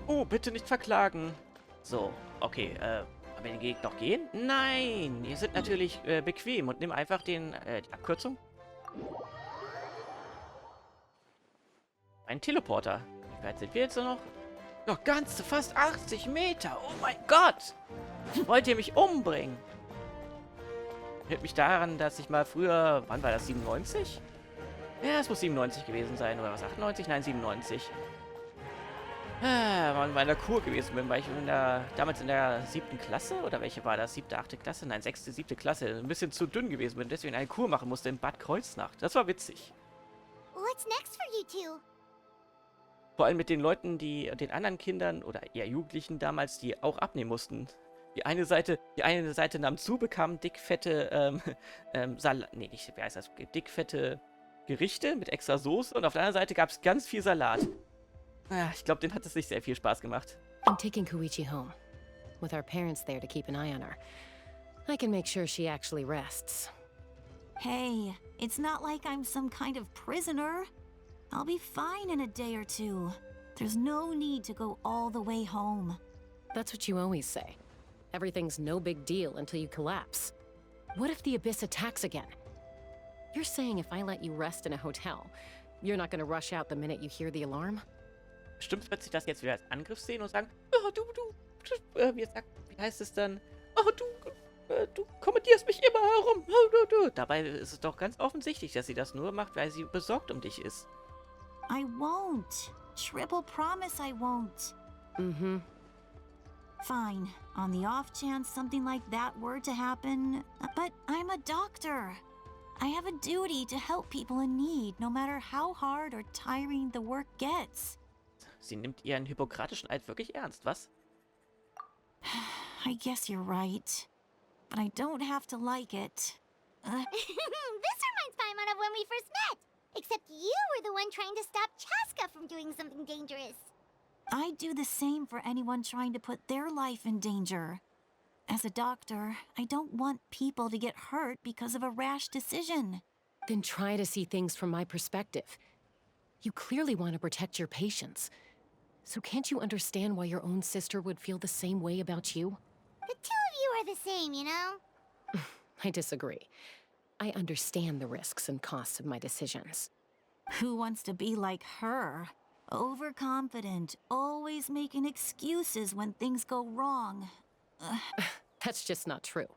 Oh, bitte nicht verklagen. So, okay, haben wir den Weg noch gehen? Nein, wir sind natürlich bequem und nimm einfach die Abkürzung. Ein Teleporter. Wie weit sind wir jetzt noch? Noch ganze fast 80 Meter. Oh mein Gott. Wollt ihr mich umbringen? Erinnert mich daran, dass ich mal früher, wann war das, 97? Ja, es muss 97 gewesen sein, oder was, 98? Nein, 97. Mal in meiner Kur gewesen bin, weil ich damals in der 7. Klasse, oder welche war das? 7., 8. Klasse? Nein, 6., 7. Klasse. Ein bisschen zu dünn gewesen bin, deswegen eine Kur machen musste in Bad Kreuznach. Das war witzig. What's next for you two? Vor allem mit den Leuten, den anderen Kindern oder eher Jugendlichen damals, die auch abnehmen mussten. Die eine Seite nahm zu, bekam dickfette, nee, nicht, wie heißt das? Dickfette Gerichte mit extra Soße und auf der anderen Seite gab es ganz viel Salat. Ich glaube, denen hat es nicht sehr viel Spaß gemacht. I'm taking Koichi home. With our parents there to keep an eye on her. I can make sure she actually rests. Hey, it's not like I'm some kind of prisoner. I'll be fine in a day or two. There's no need to go all the way home. That's what you always say. Everything's no big deal until you collapse. What if the Abyss attacks again? You're saying if I let you rest in a hotel, you're not gonna rush out the minute you hear the alarm? Bestimmt wird sich das jetzt wieder als Angriff sehen und sagen, oh, wie heißt es dann? Oh, du kommandierst mich immer herum. Oh. Dabei ist es doch ganz offensichtlich, dass sie das nur macht, weil sie besorgt um dich ist. I won't. Triple promise I won't. Mm-hmm. Fine. On the off chance something like that were to happen, but I'm a doctor. I have a duty to help people in need, no matter how hard or tiring the work gets. Sie nimmt ihren hippokratischen Eid wirklich ernst, was? I guess you're right. But I don't have to like it. This reminds Paimon of when we first met. Except you were the one trying to stop Chaska from doing something dangerous. I'd do the same for anyone trying to put their life in danger. As a doctor, I don't want people to get hurt because of a rash decision. Then try to see things from my perspective. You clearly want to protect your patients. So can't you understand why your own sister would feel the same way about you? The two of you are the same, you know? I disagree. I understand the risks and costs of my decisions. Who wants to be like her? Overconfident, always making excuses when things go wrong. That's just not true.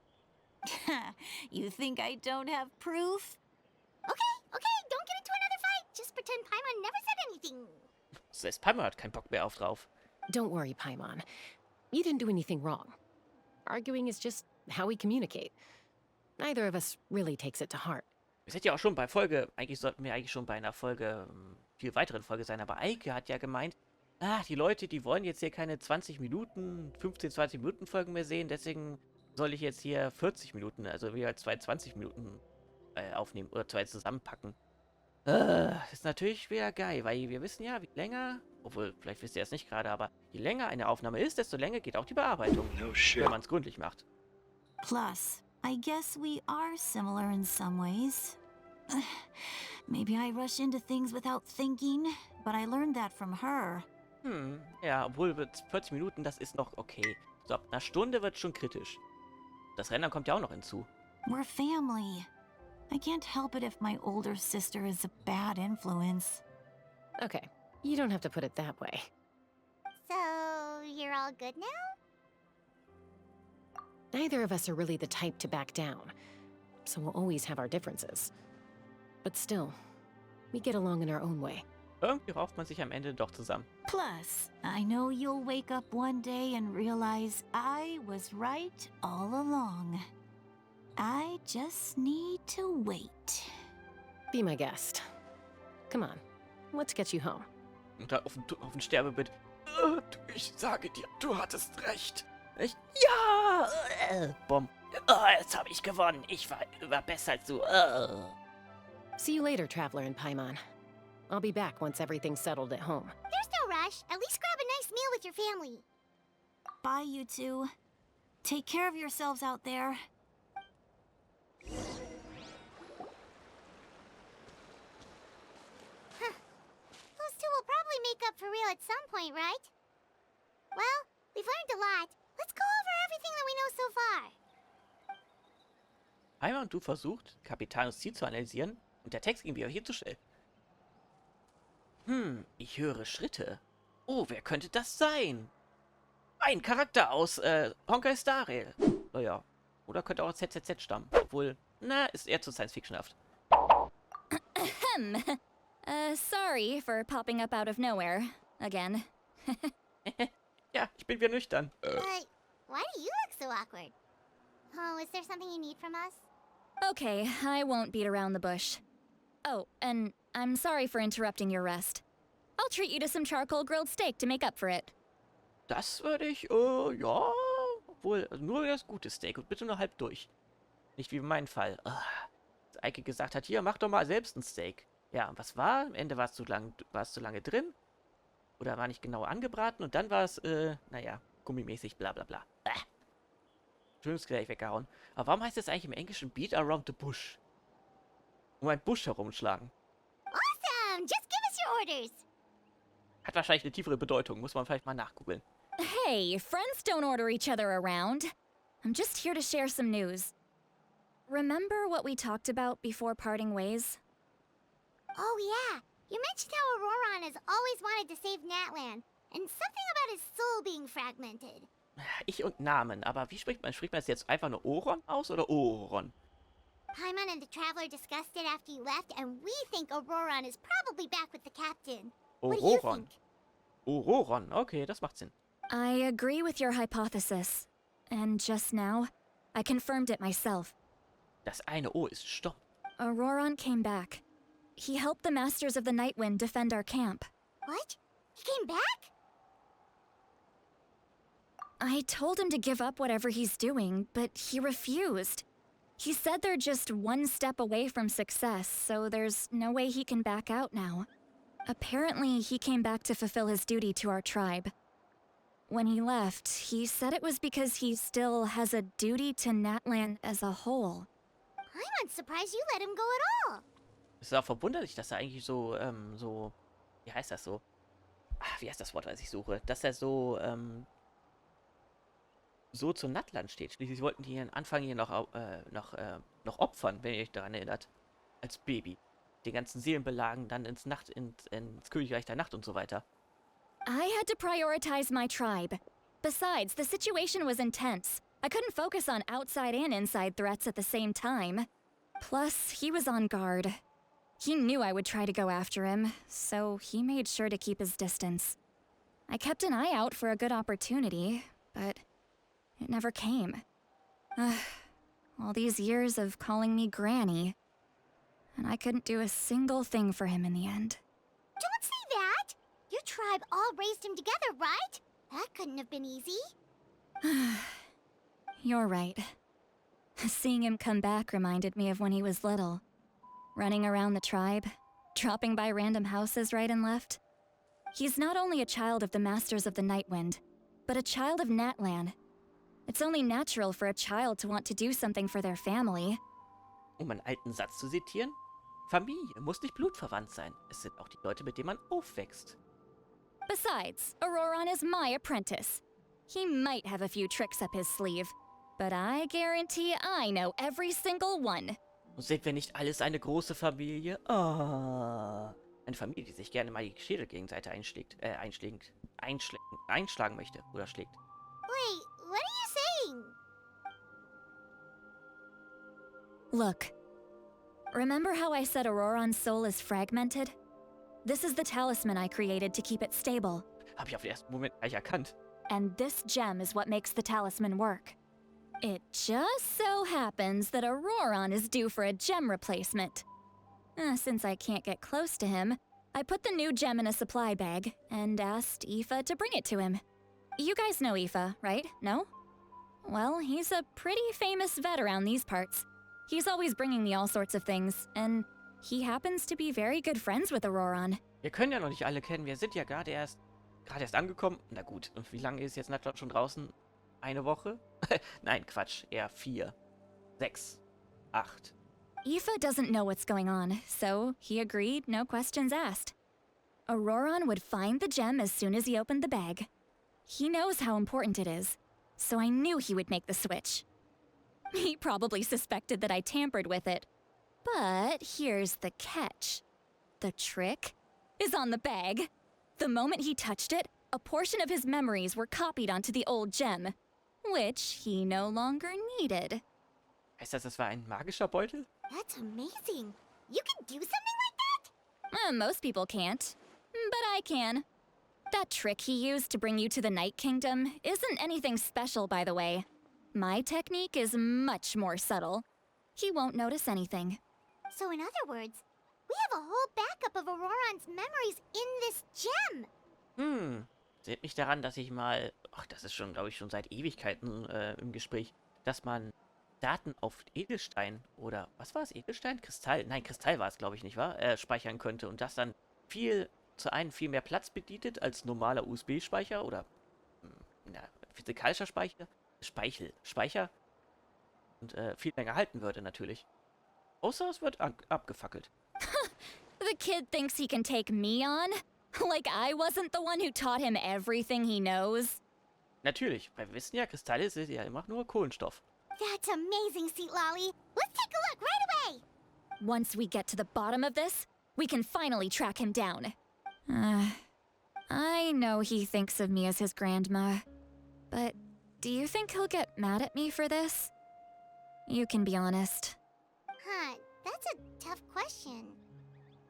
You think I don't have proof? Okay, don't get into another fight. Just pretend Paimon never said anything. Selbst Paimon hat keinen Bock mehr drauf. Don't worry, Paimon. You didn't do anything wrong. Arguing is just how we communicate. Neither of us really takes it to heart. Wir sind ja auch schon bei eigentlich sollten wir eigentlich schon bei einer viel weiteren Folge sein, aber Eike hat ja gemeint, die Leute, die wollen jetzt hier keine 20 Minuten Folgen mehr sehen, deswegen soll ich jetzt hier 40 Minuten, also wieder 20 Minuten aufnehmen oder 2 zusammenpacken. Ist natürlich wieder geil, weil wir wissen ja, wie länger, obwohl, vielleicht wisst ihr das nicht gerade, aber je länger eine Aufnahme ist, desto länger geht auch die Bearbeitung, wenn man es gründlich macht. Plus, I guess we are similar in some ways. Maybe I rush into things without thinking, but I learned that from her. Ja, obwohl 40 Minuten, das ist noch okay. So, ab einer Stunde wird schon kritisch. Das Rennen kommt ja auch noch hinzu. We're family. I can't help it if my older sister is a bad influence. Okay, you don't have to put it that way. So, you're all good now? Neither of us are really the type to back down, so we'll always have our differences. But still, we get along in our own way. Irgendwie rauft man sich am Ende doch zusammen. Plus, I know you'll wake up one day and realize I was right all along. I just need to wait. Be my guest. Come on, let's get you home. Und da auf dem Sterbebett. Ich sage dir, du hattest recht. Ja! Bumm. Jetzt habe ich gewonnen. Ich war besser als du. See you later, Traveler and Paimon. I'll be back once everything's settled at home. There's no rush. At least grab a nice meal with your family. Bye, you two. Take care of yourselves out there. Those two will probably make up for real at some point, right? lot. Let's go over everything that we know so far. Einmal und du versucht, Kapitans Ziel zu analysieren und der Text ging mir hier zu schnell. Ich höre Schritte. Oh, wer könnte das sein? Ein Charakter aus Honkai Star Rail. Naja, oder könnte auch aus ZZZ stammen. Obwohl, na, ist eher zu Science-Fictionhaft. Sorry for popping up out of nowhere. Again. Ja, ich bin wieder nüchtern. Why do you look so awkward? Oh, is there something you need from us? Okay, I won't beat around the bush. Oh, and I'm sorry for interrupting your rest. I'll treat you to some charcoal grilled steak to make up for it. Das würde ich, ja, obwohl, also nur das gute Steak und bitte nur halb durch. Nicht wie in meinem Fall. Als Eike gesagt hat, hier, mach doch mal selbst ein Steak. Ja, und was war? Am Ende war es zu lange drin. Oder war nicht genau angebraten und dann war es, naja, gummimäßig, bla bla bla. Schönes gleich weggehauen. Aber warum heißt es eigentlich im Englischen Beat Around the Bush? Um einen Busch herumschlagen. Awesome! Just give us your orders. Hat wahrscheinlich eine tiefere Bedeutung, muss man vielleicht mal nachgoogeln. Hey, friends don't order each other around. I'm just here to share some news. Remember what we talked about before parting ways? Oh yeah, you mentioned how Ororon has always wanted to save Natlan, and something about his soul being fragmented. Ich und Namen, aber wie spricht man? Spricht man es jetzt einfach nur Oron aus oder Ororon? Paimon and the Traveler discussed it after you left, and we think Ororon is probably back with the captain. What do you Ororon. think? Ororon, okay, das macht Sinn. I agree with your hypothesis. And just now, I confirmed it myself. Das eine O ist stumm. Ororon came back. He helped the Masters of the Nightwind defend our camp. What? He came back? I told him to give up whatever he's doing, but he refused. He said they're just one step away from success, so there's no way he can back out now. Apparently, he came back to fulfill his duty to our tribe. When he left, he said it was because he still has a duty to Natlan as a whole. I'm surprised you let him go at all. Es ist auch verwunderlich, dass er eigentlich so, wie heißt das so? Wie heißt das Wort, was ich suche? Dass er so, so zu Natlan steht. Schließlich wollten die am Anfang hier noch opfern, wenn ihr euch daran erinnert. Als Baby. Den ganzen Seelenbelagen dann ins Königreich der Nacht und so weiter. I had to prioritize my tribe. Besides, the situation was intense. I couldn't focus on outside and inside threats at the same time. Plus, he was on guard. He knew I would try to go after him, so he made sure to keep his distance. I kept an eye out for a good opportunity, but it never came. All these years of calling me Granny, and I couldn't do a single thing for him in the end. Don't say that! Your tribe all raised him together, right? That couldn't have been easy. You're right. Seeing him come back reminded me of when he was little. Running around the tribe, dropping by random houses right and left. He's not only a child of the Masters of the Nightwind, but a child of Natlan. It's only natural for a child to want to do something for their family. Um einen alten Satz zu zitieren: Familie muss nicht blutverwandt sein. Es sind auch die Leute, mit denen man aufwächst. Besides, Ororon is my apprentice. He might have a few tricks up his sleeve, but I guarantee I know every single one. Und sind wir nicht alles eine große Familie? Ah. Eine Familie, die sich gerne mal die Schädelgegenseite einschlagen möchte oder schlägt. Wait, what are you saying? Look. Remember how I said Ororon's soul is fragmented? This is the talisman I created to keep it stable. Hab ich auf den ersten Moment gleich erkannt. And this gem is what makes the talisman work. It just so happens that Ororon is due for a gem replacement. Since I can't get close to him, I put the new gem in a supply bag and asked Aoife to bring it to him. You guys know Aoife, right? No? Well, he's a pretty famous vet around these parts. He's always bringing me all sorts of things, and he happens to be very good friends with Ororon. Wir können ja noch nicht alle kennen. Wir sind ja gerade erst angekommen. Na gut, und wie lange ist jetzt Natlan schon draußen? Eine Woche? Nein, Quatsch. Eher 4, 6, 8. Aoife doesn't know what's going on, so he agreed, no questions asked. Ororon would find the gem as soon as he opened the bag. He knows how important it is, so I knew he would make the switch. He probably suspected that I tampered with it. But here's the catch. The trick is on the bag. The moment he touched it, a portion of his memories were copied onto the old gem, which he no longer needed. Heißt das, das war ein magischer Beutel? That's amazing. You can do something like that? Most people can't, but I can. That trick he used to bring you to the Night Kingdom isn't anything special, by the way. My technique is much more subtle. He won't notice anything. So in other words, we have a whole backup of Ororon's memories in this gem. Seht mich daran, dass ich mal, ach, das ist schon, glaube ich, schon seit Ewigkeiten im Gespräch, dass man Daten auf Edelstein oder, was war es, Edelstein? Kristall? Nein, Kristall war es, glaube ich, nicht wahr? Speichern könnte und das dann viel mehr Platz bedient als normaler USB-Speicher oder physikalischer Speicher und viel länger halten würde natürlich. Außer es wird abgefackelt. The kid thinks he can take me on? Like I wasn't the one who taught him everything he knows? Natürlich, weil wir wissen ja, Kristalle sind ja immer nur Kohlenstoff. That's amazing, Citlali. Let's take a look right away. Once we get to the bottom of this, we can finally track him down. I know he thinks of me as his grandma, but do you think he'll get mad at me for this? You can be honest. Huh, that's a tough question.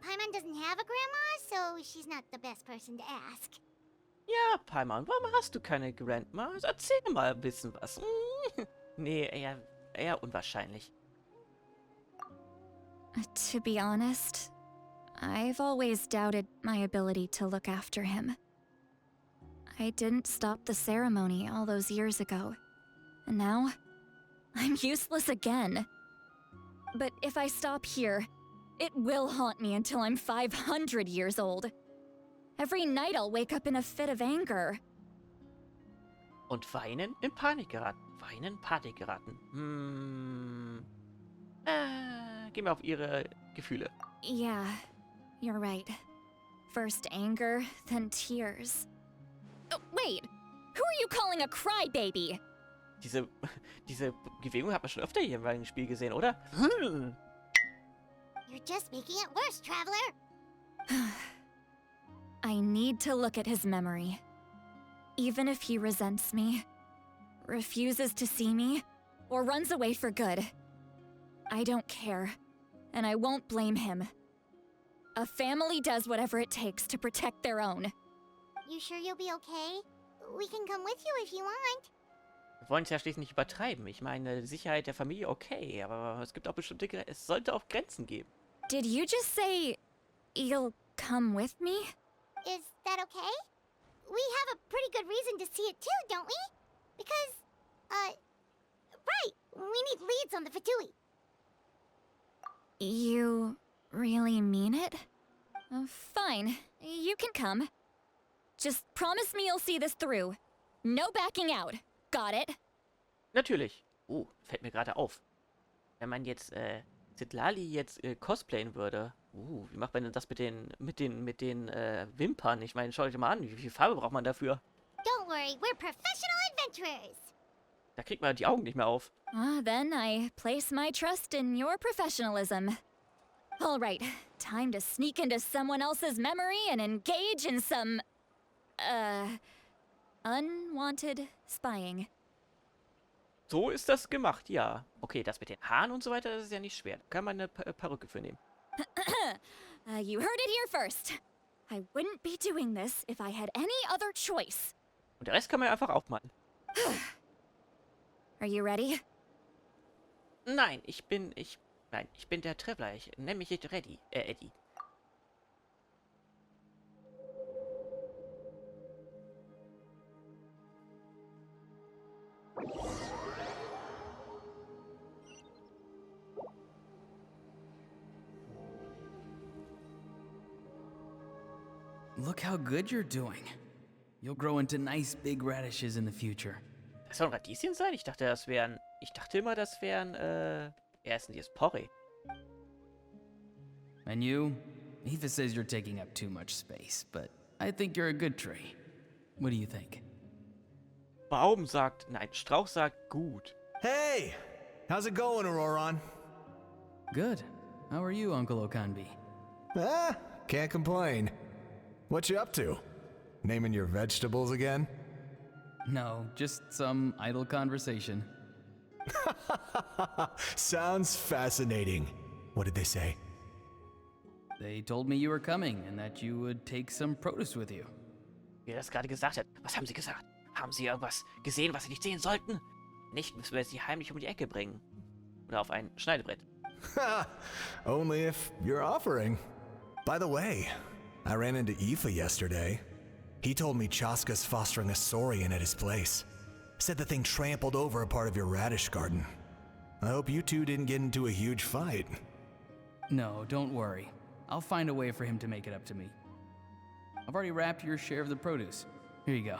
Paimon doesn't have a grandma, so she's not the best person to ask. Ja, Paimon, warum hast du keine Grandma? Erzähl mal ein bisschen was. Nee, eher unwahrscheinlich. To be honest, I've always doubted my ability to look after him. I didn't stop the ceremony all those years ago, and now I'm useless again. But if I stop here, it will haunt me until I'm 500 years old. Every night I'll wake up in a fit of anger. Und weinen, in Panik geraten. Panik geraten. Gehen wir auf ihre Gefühle. Yeah, you're right. First anger, then tears. Oh, wait! Who are you calling a crybaby? Diese Bewegung hat man schon öfter hier im Spiel gesehen, oder? You're just making it worse, traveler. I need to look at his memory. Even if he resents me, refuses to see me, or runs away for good. I don't care, and I won't blame him. A family does whatever it takes to protect their own. You sure you'll be okay? We can come with you if you want. Wir wollen es ja schließlich nicht übertreiben. Ich meine, die Sicherheit der Familie okay, aber es gibt auch bestimmte es sollte auch Grenzen geben. Did you just say you'll come with me? Is that okay? We have a pretty good reason to see it too, don't we? Because, right, we need leads on the Fatui. You really mean it? Fine, you can come. Just promise me you'll see this through. No backing out. Got it? Natürlich. Oh, fällt mir gerade auf. Wenn man jetzt Citlali jetzt cosplayen würde. Wie macht man denn das mit den Wimpern? Ich meine, schaut euch mal an, wie viel Farbe braucht man dafür? Don't worry, we're professional adventurers. Da kriegt man die Augen nicht mehr auf. Then I place my trust in your professionalism. All right, time to sneak into someone else's memory and engage in some, unwanted spying. So ist das gemacht, ja. Okay, das mit den Haaren und so weiter, das ist ja nicht schwer. Da kann man eine Perücke für nehmen. You heard it here first. I wouldn't be doing this if I had any other choice. Und der Rest kann man ja einfach aufmalen. Are you ready? Nein, ich bin der Traveler. Ich nenne mich jetzt Eddie. Look how good you're doing. You'll grow into nice big radishes in the future. Das sollen Radieschen sein? Ich dachte immer, das wären, erstens jetzt Porree. And you? Eva says you're taking up too much space, but I think you're a good tree. What do you think? Baum sagt, nein, Strauch sagt gut. Hey! How's it going, Ororon? Good. How are you, Uncle Okanbi? Ah, can't complain. What you up to? Naming your vegetables again? No, just some idle conversation. Sounds fascinating. What did they say? They told me you were coming and that you would take some produce with you. Wie er das gerade gesagt hat. Was haben sie gesagt? Haben sie irgendwas gesehen, was sie nicht sehen sollten? Nicht, müssen wir sie heimlich um die Ecke bringen. Oder auf ein Schneidebrett. Only if you're offering. By the way, I ran into Aoife yesterday. He told me Chaska's fostering a saurian at his place. Said the thing trampled over a part of your radish garden. I hope you two didn't get into a huge fight. No, don't worry. I'll find a way for him to make it up to me. I've already wrapped your share of the produce. Here you go.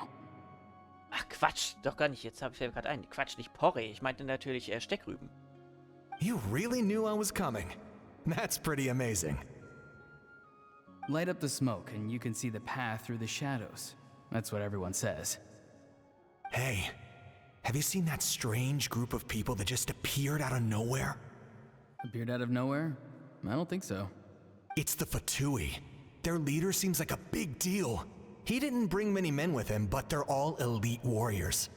Ach Quatsch, doch gar nicht. Jetzt fällt mir gerade ein. Quatsch, nicht Porree. Ich meinte natürlich Steckrüben. You really knew I was coming. That's pretty amazing. Light up the smoke and you can see the path through the shadows. That's what everyone says. Hey, have you seen that strange group of people that just appeared out of nowhere? Appeared out of nowhere? I don't think so. It's the Fatui. Their leader seems like a big deal. He didn't bring many men with him, but they're all elite warriors.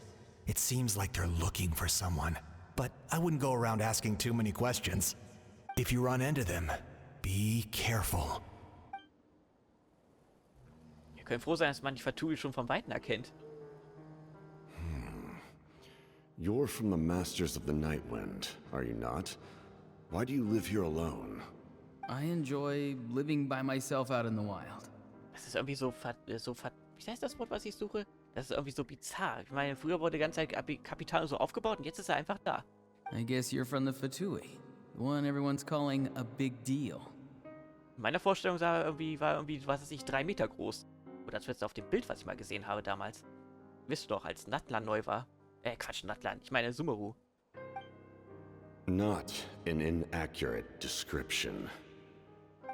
It seems like they're looking for someone, but I wouldn't go around asking too many questions. If you run into them, be careful. Ihr könnt froh sein, dass man die Fatui schon vom Weiten erkennt. You're from the Masters of the Night Wind, are you not? Why do you live here alone? I enjoy living by myself out in the wild. Das ist irgendwie wie heißt das Wort, was ich suche? Das ist irgendwie so bizarr. Ich meine, früher wurde die ganze Zeit Kapital so aufgebaut und jetzt ist er einfach da. I guess you're from the Fatui, the one everyone's calling a big deal. In meiner Vorstellung war irgendwie, was weiß ich, 3 Meter groß. Oder zumindest auf dem Bild, was ich mal gesehen habe damals. Wisst ihr doch, als Natlan neu war. Quatsch, Natlan. Ich meine Sumeru. Not an inaccurate description.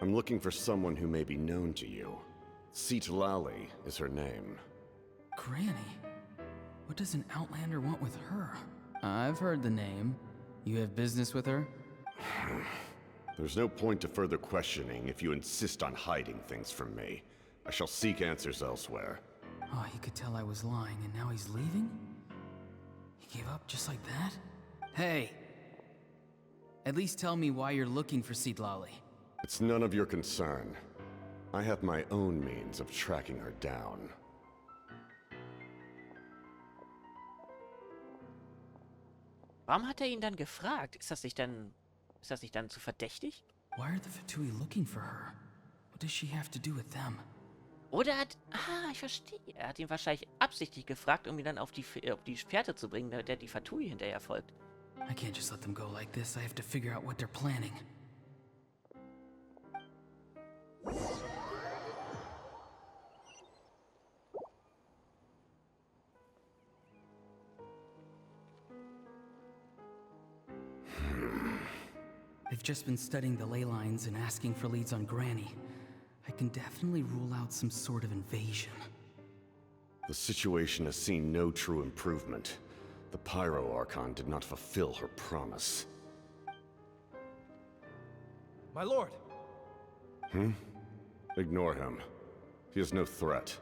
I'm looking for someone who may be known to you. Citlali is her name. Granny? What does an Outlander want with her? I've heard the name. You have business with her? There's no point to further questioning if you insist on hiding things from me. I shall seek answers elsewhere. Oh, he could tell I was lying and now he's leaving? He gave up just like that? Hey! At least tell me why you're looking for Citlali. It's none of your concern. I have my own means of tracking her down. Warum hat er ihn dann gefragt? Ist das nicht dann zu verdächtig? Why are the Fatui looking for her? What does she have to do with them? Oder ich verstehe. Er hat ihn wahrscheinlich absichtlich gefragt, um ihn dann auf die Fährte zu bringen, der die Fatui hinterher folgt. I can't just let them go like this. I have to figure out what they're planning. They've just been studying the ley lines and asking for leads on Granny. I can definitely rule out some sort of invasion. The situation has seen no true improvement. The Pyro Archon did not fulfill her promise. My lord! Ignore him. He is no threat.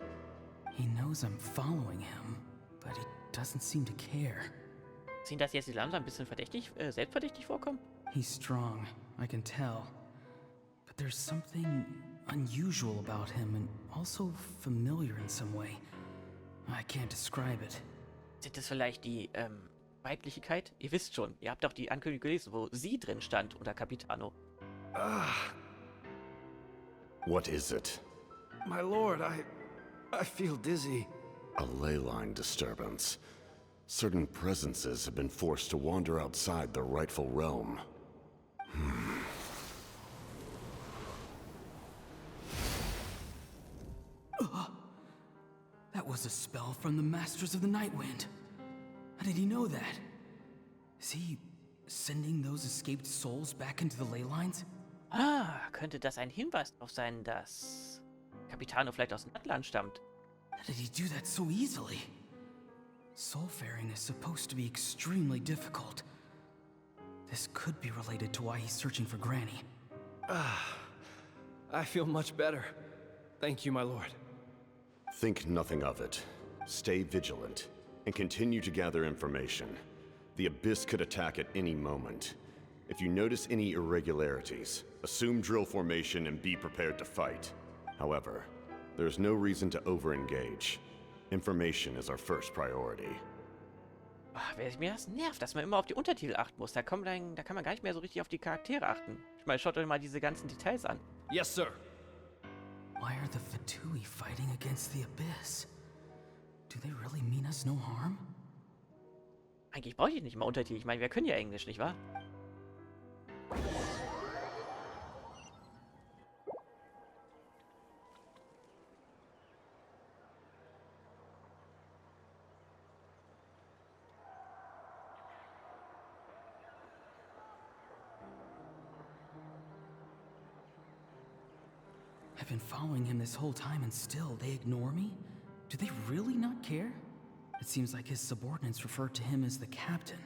He knows I'm following him, but he doesn't seem to care. Ist Ihnen das jetzt langsam ein bisschen selbstverdächtig vorkommen? He's strong, I can tell. But there's something unusual about him and also familiar in some way. I can't describe it. Sind das vielleicht die Weiblichkeit? Ihr wisst schon, ihr habt doch die Ankündigung gelesen, wo sie drin stand unter Capitano. What is it? My lord, I feel dizzy. A ley line disturbance. Certain presences have been forced to wander outside their rightful realm. That was a spell from the Masters of the Night Wind. How did he know that? Is he sending those escaped souls back into the ley lines? Könnte das ein Hinweis darauf sein, dass Capitano vielleicht aus dem Atlan stammt? How did he do that so easily? Soulfaring is supposed to be extremely difficult. This could be related to why he's searching for Granny. I feel much better. Thank you, my lord. Think nothing of it. Stay vigilant, and continue to gather information. The Abyss could attack at any moment. If you notice any irregularities, assume drill formation and be prepared to fight. However, there's no reason to over-engage. Information is our first priority. Mir das nervt, dass man immer auf die Untertitel achten muss. Da kann man gar nicht mehr so richtig auf die Charaktere achten. Ich meine, schaut euch mal diese ganzen Details an. Yes, sir. Why are the Fatui fighting against the Abyss? Do they really mean us no harm? Eigentlich brauche ich nicht mal Untertitel. Ich meine, wir können ja Englisch, nicht wahr? I've been following him this whole time and still they ignore me? Do they really not care? It seems like his subordinates refer to him as the captain.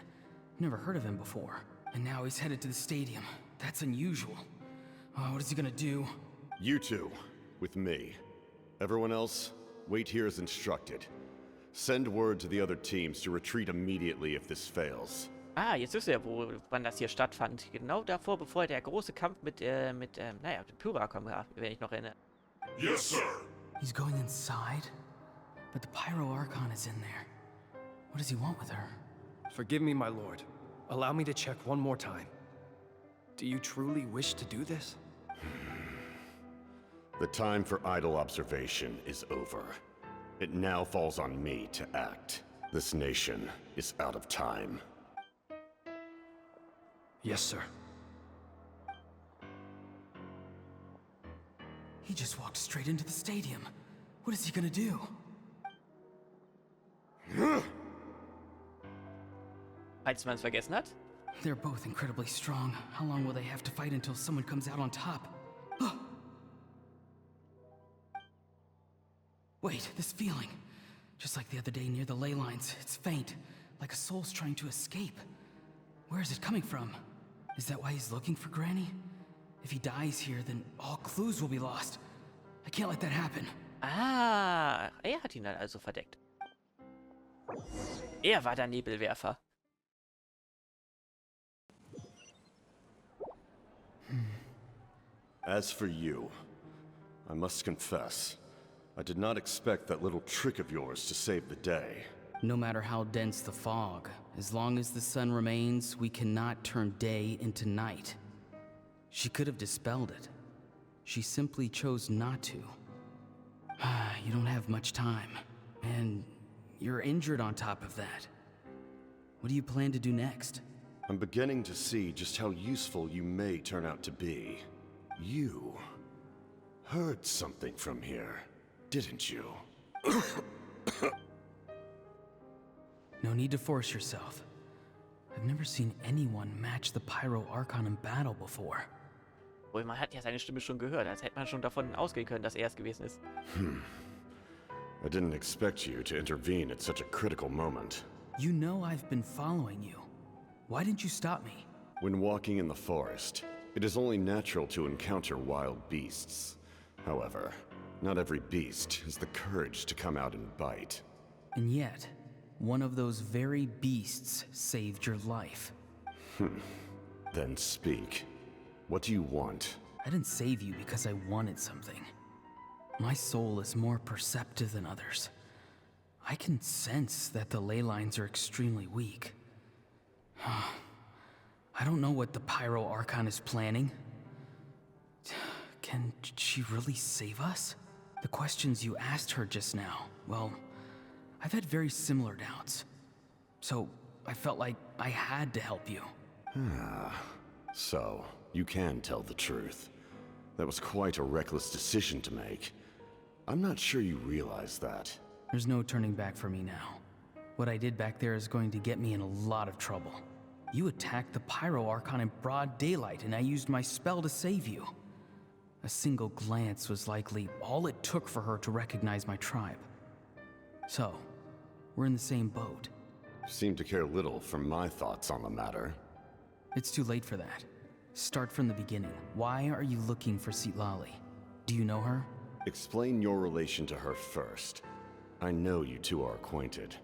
Never heard of him before. And now he's headed to the stadium. That's unusual. Oh, what is he gonna do? You two, with me. Everyone else, wait here as instructed. Send word to the other teams to retreat immediately if this fails. Ah, jetzt wisst ihr, wann das hier stattfand. Genau davor, bevor der große Kampf mit dem Pyrakom war, wenn ich noch erinnere. Yes, sir. He's going inside? But the Pyro Archon is in there. What does he want with her? Forgive me, my lord. Allow me to check one more time. Do you truly wish to do this? The time for idle observation is over. It now falls on me to act. This nation is out of time. Yes, sir. He just walked straight into the stadium. What is he gonna do? Falls man es vergessen hat. They're both incredibly strong. How long will they have to fight until someone comes out on top? Wait, this feeling. Just like the other day near the ley lines, it's faint, like a soul's trying to escape. Where is it coming from? Is that why he's looking for Granny? If he dies here, then all clues will be lost. I can't let that happen. Ah, hat ihn dann also verdeckt. War der Nebelwerfer. As for you, I must confess, I did not expect that little trick of yours to save the day. No matter how dense the fog, as long as the sun remains, we cannot turn day into night. She could have dispelled it. She simply chose not to. You don't have much time, and you're injured on top of that. What do you plan to do next? I'm beginning to see just how useful you may turn out to be. You heard something from here, didn't you? No need to force yourself. I've never seen anyone match the Pyro Archon in battle before. Wohl, man hat ja seine Stimme schon gehört, als hätte man schon davon ausgehen können, dass er es gewesen ist. I didn't expect you to intervene at such a critical moment. You know I've been following you. Why didn't you stop me? When walking in the forest, it is only natural to encounter wild beasts. However, not every beast has the courage to come out and bite. And yet, one of those very beasts saved your life. Then speak. What do you want? I didn't save you because I wanted something. My soul is more perceptive than others. I can sense that the ley lines are extremely weak. I don't know what the Pyro Archon is planning. Can she really save us? The questions you asked her just now, well, I've had very similar doubts. So, I felt like I had to help you. So, you can tell the truth. That was quite a reckless decision to make. I'm not sure you realize that. There's no turning back for me now. What I did back there is going to get me in a lot of trouble. You attacked the Pyro Archon in broad daylight, and I used my spell to save you. A single glance was likely all it took for her to recognize my tribe. So, We're in the same boat. Seem to care little for my thoughts on the matter. It's too late for that. Start from the beginning. Why are you looking for Citlali? Do you know her? Explain your relation to her first. I know you two are acquainted.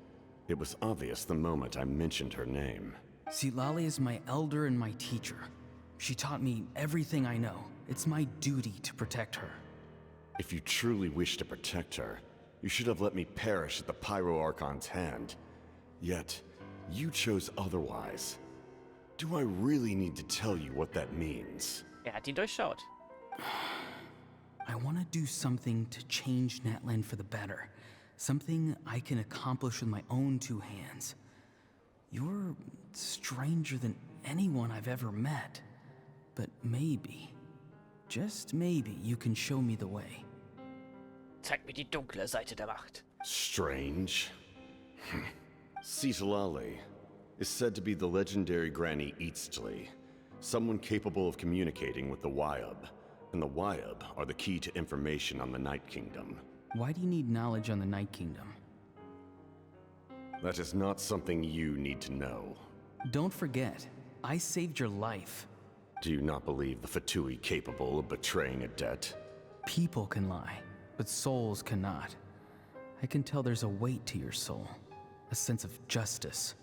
It was obvious the moment I mentioned her name. Citlali is my elder and my teacher. She taught me everything I know. It's my duty to protect her. If you truly wish to protect her, you should have let me perish at the Pyro Archon's hand. Yet, you chose otherwise. Do I really need to tell you what that means? Hat ihn durchschaut. I want to do something to change Natlan for the better. Something I can accomplish with my own two hands. You're stranger than anyone I've ever met. But maybe, just maybe, you can show me the way. Zeig mir die dunkle Seite der Macht. Strange. Citlali is said to be the legendary Granny Eastly, someone capable of communicating with the Wyub, and the Wyub are the key to information on the Night Kingdom. Why do you need knowledge on the Night Kingdom? That is not something you need to know. Don't forget, I saved your life. Do you not believe the Fatui capable of betraying a debt? People can lie, but souls cannot. I can tell there's a weight to your soul, a sense of justice.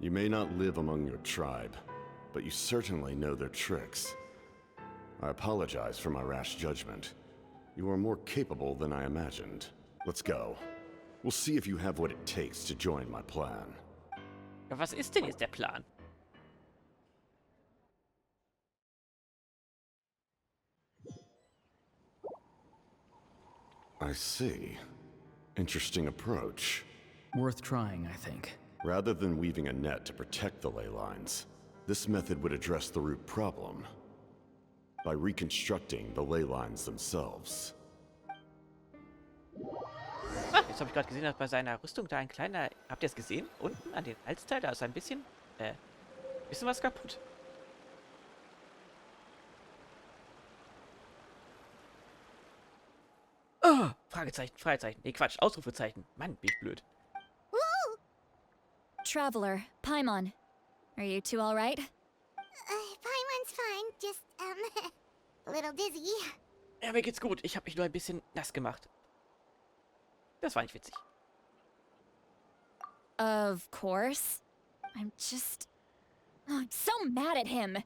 You may not live among your tribe, but you certainly know their tricks. I apologize for my rash judgment. You are more capable than I imagined. Let's go. We'll see if you have what it takes to join my plan. Ja, was ist denn jetzt der Plan? I see. Interesting approach. Worth trying, I think. Rather than weaving a net to protect the ley lines, this method would address the root problem by reconstructing the ley lines themselves. Ah, jetzt habe ich gerade gesehen, dass bei seiner Rüstung da ein kleiner... Habt ihr es gesehen? Unten an den Halsteil, da ist ein bisschen was kaputt. Oh, Fragezeichen, Fragezeichen. Nee, Quatsch, Ausrufezeichen. Mann, bin ich blöd. Woo! Traveler, Paimon. Are you two alright? Paimon's fine, just, a little dizzy. Ja, mir geht's gut. Ich habe mich nur ein bisschen nass gemacht. Das war nicht witzig. Of course. I'm so mad at him.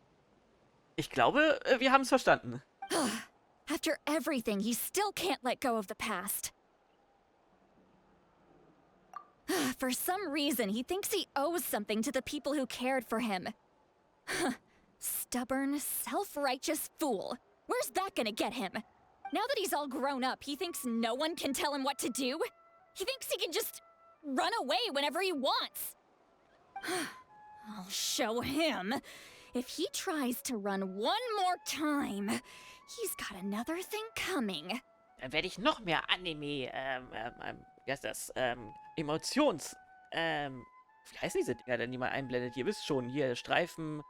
Ich glaube, wir haben es verstanden. After everything, he still can't let go of the past. For some reason, he thinks he owes something to the people who cared for him. Stubborn, self-righteous fool. Where's that gonna get him? Now that he's all grown up, he thinks no one can tell him what to do? He thinks he can just run away whenever he wants. I'll show him. If he tries to run one more time, he's got another thing coming. Dann werde ich noch mehr Anime, wie heißt das, Emotions, wie heißen diese Dinger denn, die man einblendet? Ihr wisst schon, hier Streifen,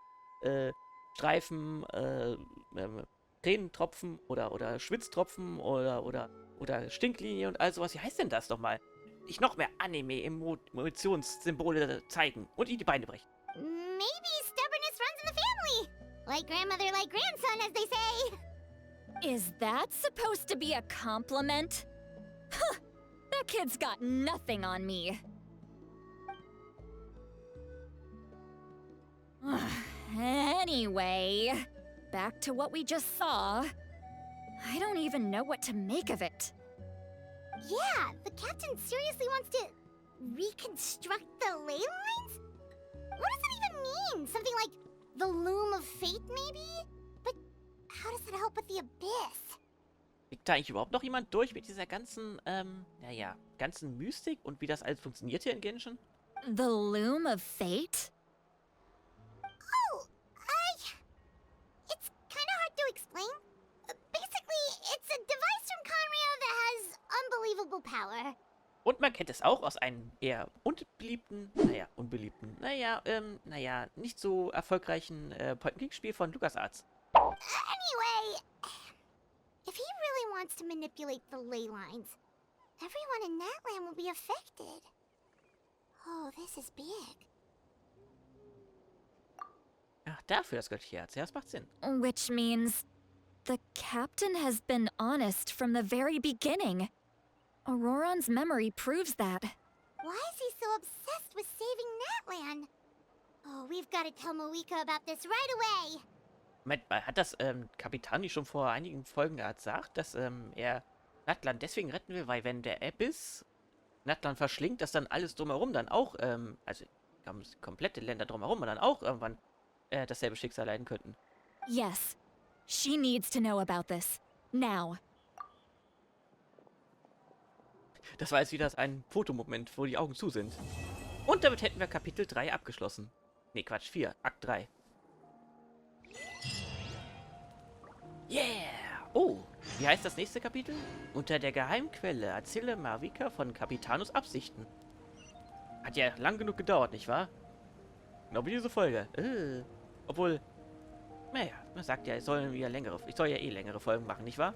Tränentropfen oder Schwitztropfen oder Stinklinie und all sowas. Wie heißt denn das nochmal? Ich noch mehr Anime-Emotionssymbole zeigen und ihm die Beine brechen. Maybe stubbornness runs in the family. Like grandmother, like grandson, as they say. Is that supposed to be a compliment? Huh, that kid's got nothing on me. Anyway, back to what we just saw. I don't even know what to make of it. Yeah, the captain seriously wants to reconstruct the ley lines? What does that even mean? Something like the loom of fate, maybe? But how does that help with the abyss? Kriegt da eigentlich überhaupt noch jemand durch mit dieser ganzen, ganzen Mystik und wie das alles funktioniert hier in Genshin? The loom of fate? Oh, it's kind of hard to explain. Basically, it's a device from Conrio that has unbelievable power. Und man kennt es auch aus einem eher unbeliebten, nicht so erfolgreichen Point-and-Click-Spiel von LucasArts. Anyway, if he really wants to manipulate the ley lines, Everyone in that land will be affected. Oh, this is big. Ach, dafür das göttliche Herz. Ja, das macht Sinn. Which means the captain has been honest from the very beginning. Ororon's memory proves that. Why is he so obsessed with saving Natlan? Oh, we've got to tell Moika about this right away. Moment mal, hat das Kapitän nicht schon vor einigen Folgen gesagt, dass er Natlan deswegen retten will, weil wenn der Abyss Natlan verschlingt, dass dann alles drumherum dann auch, also komplette Länder drumherum dann auch irgendwann dasselbe Schicksal leiden könnten. Yes. She needs to know about this. Now. Das war jetzt wieder ein Fotomoment, wo die Augen zu sind. Und damit hätten wir Kapitel 3 abgeschlossen. Ne, Quatsch, 4. Akt 3. Yeah! Oh, wie heißt das nächste Kapitel? Unter der Geheimquelle erzähle Marvika von Kapitanus Absichten. Hat ja lang genug gedauert, nicht wahr? Genau wie diese Folge. Obwohl, naja, man sagt ja, ich soll ja eh längere Folgen machen, nicht wahr?